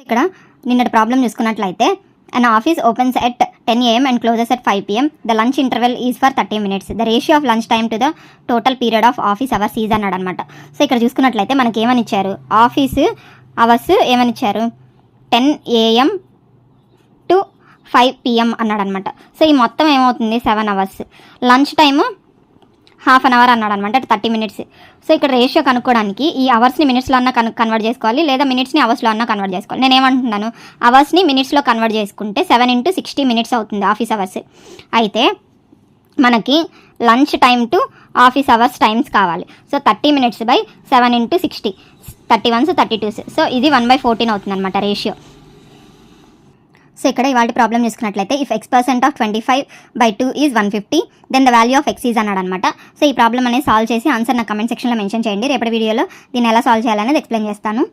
ఇక్కడ నిన్నటి ప్రాబ్లం చూసుకున్నట్లయితే an office opens at 10 a.m. and closes at 5 p.m. The lunch interval is for 30 minutes. The ratio of lunch time to the total period of office hours is అన్నాడు అనమాట. So ఇక్కడ చూసుకున్నట్లయితే మనకి ఏమని ఇచ్చారు, ఆఫీస్ అవర్స్ ఏమని ఇచ్చారు 10 a.m. to 5 p.m. అన్నాడు అనమాట. సో ఈ మొత్తం ఏమవుతుంది 7 hours. Lunch time half an hour అన్నాడు అనమాట, 30 మినిట్స్. సో ఇక్కడ రేషియో కనుక్కోవడానికి ఈ అవర్స్ని మినిట్స్లో అన్న కన్వర్ట్ చేసుకోవాలి, లేదా మినిట్స్ని అవర్స్లో అన్న కన్వర్ట్ చేసుకోవాలి. నేను ఏమంటున్నాను, అవర్స్ని మినిట్స్లో కన్వర్ట్ చేసుకుంటే 7 into 60 minutes అవుతుంది ఆఫీస్ అవర్స్. అయితే మనకి lunch time to office hours times కావాలి. So 30 minutes by 7 into 60, 31s 32s. So ఇది 1/14 అవుతుంది అనమాట రేషియో. సో ఇక్కడ ఇవాళ ప్రాబ్లం చూసుకున్నట్లయితే if x% of 25/2 is 150 then the value of x is అన్నాడు అనమాట. సో ఈ ప్రాబ్లం అనేది సాల్వ్ చేసి ఆన్సర్ నా కమెంట్ సెక్షన్లో మెన్షన్ చేయండి. రేపటి వీడియోలో దీన్ని ఎలా సాల్వ్ చేయాలనేది ఎక్స్ప్లెయిన్ చేస్తాను.